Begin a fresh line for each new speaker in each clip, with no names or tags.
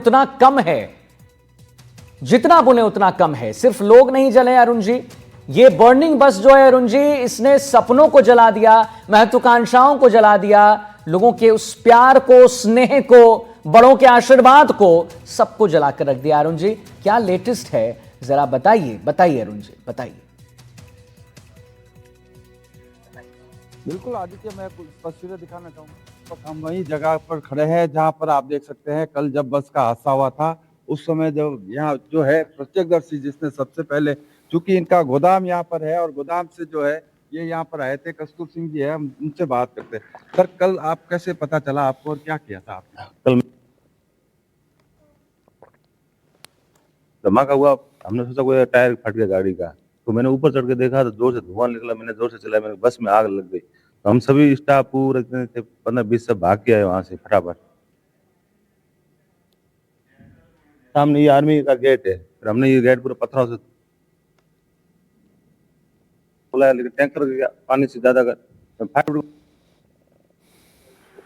उतना कम है, जितना बोले उतना कम है। सिर्फ लोग नहीं जले अरुण जी, ये बर्निंग बस जो है अरुण जी, इसने सपनों को जला दिया, महत्वाकांक्षाओं को जला दिया, लोगों के उस प्यार को, स्नेह को, बड़ों के आशीर्वाद को, सबको जलाकर रख दिया। अरुण जी, क्या लेटेस्ट है, जरा बताइए बताइए अरुण जी, बताइए।
बिल्कुल आदित्य, मैं कुछ तस्वीरें दिखाना चाहूंगा। तो हम वही जगह पर खड़े हैं जहां पर आप देख सकते हैं कल जब बस का हादसा हुआ था, उस समय जब यहाँ जो है प्रत्यक्षदर्शी जिसने सबसे पहले, चूंकि इनका गोदाम यहाँ पर है और गोदाम से जो है ये यहाँ पर आए थे, कस्तूर सिंह जी है, हम उनसे बात करते हैं। सर, कल आप कैसे पता चला आपको और क्या किया था आपने?
कल धमाका हुआ, हमने सोचा कोई टायर फट गया गाड़ी का, तो मैंने ऊपर चढ़ के देखा तो जोर से धुआं निकला। मैंने जोर से चलाया, मैंने बस में आग लग गई। तो हम सभी स्टाफ पूरे जितने थे 15-20 सब भाग के आए वहां से फटाफट। सामने ये आर्मी का गेट है, फिर हमने ये गेट पूरा पत्थरों से खोला, लेकिन टैंकर पानी से ज्यादा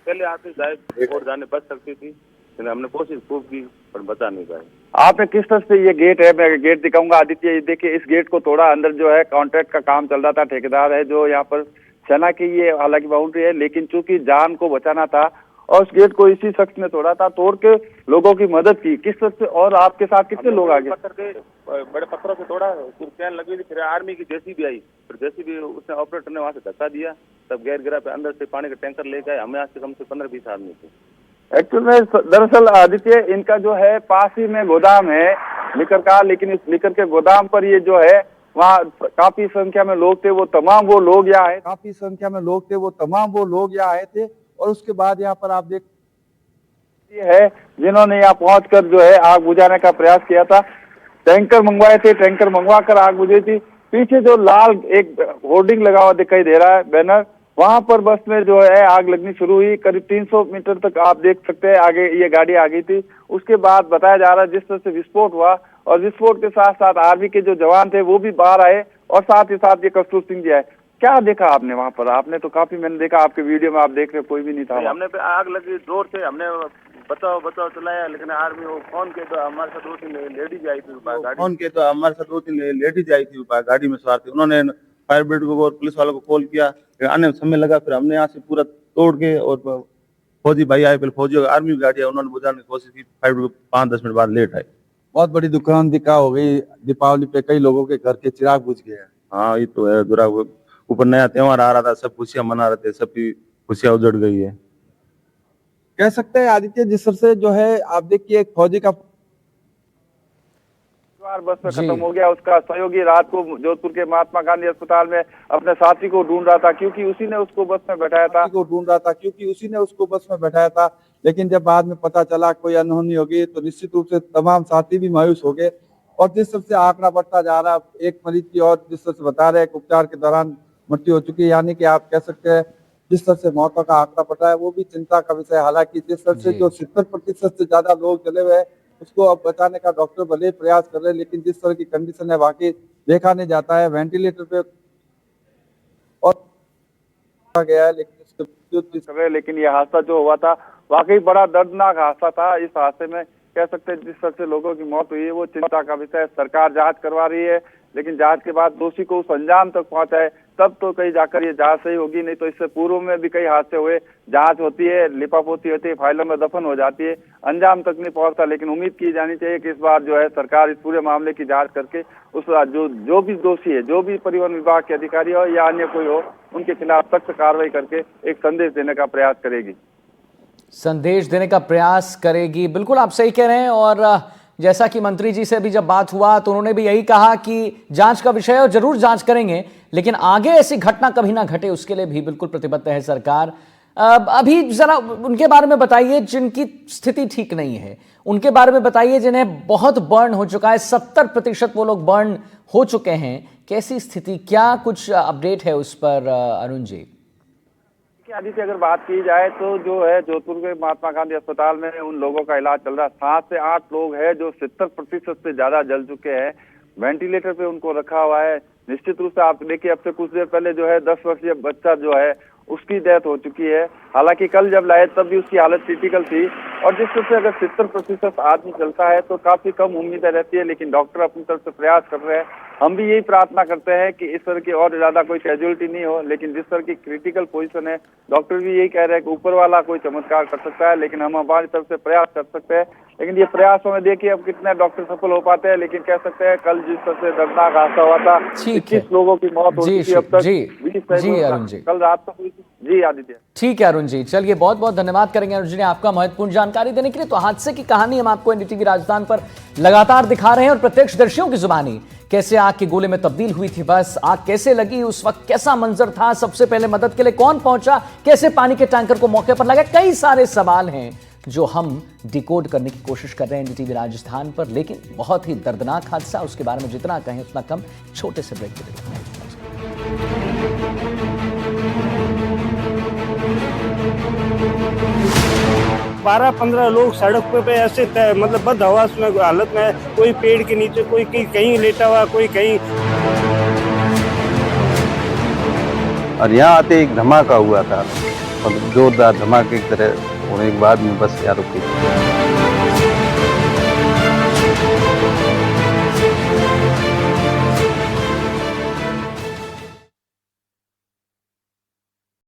पहले आते जाए और जाने बच सकती थी, लेकिन हमने कोशिश खूब की पर बचा नहीं पाए।
आपने किस तरह से ये गेट है, मैं गेट दिखाऊंगा आदित्य, ये देखिए, इस गेट को तोड़ा। अंदर जो है कॉन्ट्रैक्ट का काम चल रहा था, ठेकेदार है जो यहाँ पर सेना की, ये हालांकि बाउंड्री है, लेकिन चूंकि जान को बचाना था और उस गेट को इसी शख्स ने तोड़ा था, तोड़ के लोगों की मदद की। किस तरह से, और आपके साथ कितने लोग आगे?
पत्थर के बड़े पत्थरों से तोड़ा, फिर चैन लगी थी, फिर आर्मी की जेसीबी आई, फिर जेसीबी उसने ऑपरेटर ने वहां से धक्का दिया, तब गैर गिरा पे अंदर से पानी का टैंकर लेके आए। हमें आज से कम से 15-20 आदमी थे।
एक्चुअल में दरअसल आदित्य, इनका जो है पास ही में गोदाम है लिकर का, लेकिन इस लिकर के गोदाम पर ये जो है वहाँ काफी संख्या में लोग थे, वो तमाम वो लोग यहाँ आए, काफी संख्या में लोग थे, वो तमाम वो लोग यहाँ आए थे। और उसके बाद यहाँ पर आप देख है जिन्होंने यहाँ पहुंचकर जो है आग बुझाने का प्रयास किया था। टैंकर मंगवाए थे, टैंकर मंगवा कर आग बुझी थी। पीछे जो लाल एक होर्डिंग लगा हुआ दिखाई दे रहा है, बैनर, वहां पर बस में जो है आग लगनी शुरू हुई। करीब 300 मीटर तक आप देख सकते हैं आगे ये गाड़ी आ गई थी। उसके बाद बताया जा रहा है जिस तरह से विस्फोट हुआ, और विस्फोट के साथ साथ आर्मी के जो जवान थे वो भी बाहर आए, और साथ ही साथ ये कस्तूर सिंह जी आए। क्या देखा आपने वहां पर? आपने तो काफी, मैंने देखा आपके वीडियो में, आप देख रहे कोई भी नहीं था।
हमने पे आग लगी, जोर से हमने बचाओ बचाओ चलाया, लेकिन आर्मी वो फोन के तो हमारे साथ 2-3 लेडीज आई थी गाड़ी,
फोन के तो हमारे साथ 2-3 लेडीज आई थी गाड़ी में सवार थी। उन्होंने फायर ब्रिगेड को और पुलिस वालों को कॉल किया, फिर आने में समय लगा। फिर हमने यहाँ से पूरा तोड़ के, और फौजी भाई आए, पहले फौजी आर्मी की गाड़ी है, उन्होंने बुझाने की कोशिश की। फायर ब्रिगेड 5-10 मिनट बाद लेट आए।
बहुत बड़ी दुकानदिका हो गई दीपावली पे, कई लोगों के घर के चिराग बुझ गए हैं।
हाँ, ये तो है, दुरा ऊपर नया त्योहार आ रहा था, सब खुशियां मना रहे थे, सबकी खुशियां उजड़ गई है।
कह सकते हैं आदित्य, जिस तरह से जो है आप देखिए एक फौजी का
बस में खत्म हो गया, उसका सहयोगी रात को जोधपुर के महात्मा गांधी अस्पताल में अपने साथी को ढूंढ रहा था, क्योंकि उसी ने उसको बस में बैठाया था। लेकिन जब बाद में पता चला कोई अनहोनी होगी, तो निश्चित रूप से तमाम साथी भी मायूस हो गए। और जिस तरह से आंकड़ा बढ़ता जा रहा, एक मरीज की और जिस तरह से बता रहे हैं उपचार के दौरान मृत्यु हो चुकी है, यानी कि आप कह सकते हैं जिस तरह से मौतों का आंकड़ा बढ़ा है, वो भी चिंता का विषय है। हालांकि जिस तरह से जो 70% से ज्यादा लोग चले हुए हैं, उसको अब बचाने का डॉक्टर भले प्रयास कर रहे हैं, लेकिन जिस तरह की कंडीशन है वाकई देखा नहीं जाता है। वेंटिलेटर पे और गया है, लेकिन ये हादसा जो हुआ था वाकई बड़ा दर्दनाक हादसा था। इस हादसे में कह सकते हैं जिस तरह से लोगों की मौत हुई है वो चिंता का विषय। सरकार जांच करवा रही है, लेकिन जांच के बाद दोषी को उस अंजाम तक पहुंचाए तब तो कहीं जाकर ये जांच सही होगी। नहीं तो इससे पूर्व में भी कई हादसे हुए, जांच होती है, लिपापोती होती है, फाइलों में दफन हो जाती है, अंजाम तक नहीं पहुंचता। लेकिन उम्मीद की जानी चाहिए कि इस बार जो है सरकार इस पूरे मामले की जांच करके उस जो भी दोषी है, जो भी परिवहन विभाग के अधिकारी हो या अन्य कोई हो, उनके खिलाफ सख्त कार्रवाई करके एक संदेश देने का प्रयास करेगी।
बिल्कुल आप सही कह रहे हैं। और जैसा कि मंत्री जी से भी जब बात हुआ तो उन्होंने भी यही कहा कि जांच का विषय है और जरूर जांच करेंगे, लेकिन आगे ऐसी घटना कभी ना घटे उसके लिए भी बिल्कुल प्रतिबद्ध है सरकार। अभी जरा उनके बारे में बताइए जिनकी स्थिति ठीक नहीं है, उनके बारे में बताइए जिन्हें बहुत बर्न हो चुका है, 70% वो लोग बर्न हो चुके हैं। कैसी स्थिति, क्या कुछ अपडेट है उस पर अरुण जी?
आदित्य, अगर बात की जाए तो जो है जोधपुर के महात्मा गांधी अस्पताल में उन लोगों का इलाज चल रहा है। 7 से 8 लोग हैं जो 70% से ज्यादा जल चुके हैं, वेंटिलेटर पे उनको रखा हुआ है। निश्चित रूप से आप देखिए, अब से कुछ देर पहले जो है 10 वर्षीय बच्चा जो है उसकी डेथ हो चुकी है। हालांकि कल जब लाए तब भी उसकी हालत क्रिटिकल थी और जिस तरह से अगर 70% आदमी चलता है तो काफी कम उम्मीदें रहती है, लेकिन डॉक्टर अपनी तरफ से प्रयास कर रहे हैं। हम भी यही प्रार्थना करते हैं कि इस तरह की और ज्यादा कोई कैजुअलिटी नहीं हो, लेकिन जिस तरह की क्रिटिकल पोजीशन है, डॉक्टर भी यही कह रहे हैं कि ऊपर वाला कोई चमत्कार कर सकता है, लेकिन हम हमारी तरफ से प्रयास कर सकते हैं। लेकिन ये प्रयासों में देखिए अब कितने डॉक्टर सफल हो पाते हैं, लेकिन कह सकते हैं कल जिस तरह से दर्दनाक हादसा हुआ था,
ठीक है।
21 लोगों की मौत हो
जी,
चुकी है अब तक।
जी,
20
जी, अरुण जी।
कल रात तक हुई थी। जी आदित्य।
ठीक है अरुण जी, चलिए बहुत बहुत धन्यवाद करेंगे अरुण जी ने आपका महत्वपूर्ण जानकारी देने के लिए। तो हादसे की कहानी हम आपको एनडीटीवी राजस्थान पर लगातार दिखा रहे हैं और प्रत्यक्षदर्शियों की जुबानी कैसे आग के गोले में तब्दील हुई थी बस, आग कैसे लगी, उस वक्त कैसा मंजर था, सबसे पहले मदद के लिए कौन पहुंचा, कैसे पानी के टैंकर को मौके पर लगा, कई सारे सवाल हैं जो हम डिकोड करने की कोशिश कर रहे हैं एनडीटीवी राजस्थान पर। लेकिन बहुत ही दर्दनाक हादसा, उसके बारे में जितना कहें उतना कम। छोटे से ब्रेक के लिए
12-15 लोग सड़क पे ऐसे मतलब बदहवास में हालत में, कोई पेड़ के नीचे, कोई कहीं लेटा हुआ, कोई कहीं।
और यहाँ आते एक धमाका हुआ था और जोरदार धमाके की तरह होने के बाद में बस यार रुक गई।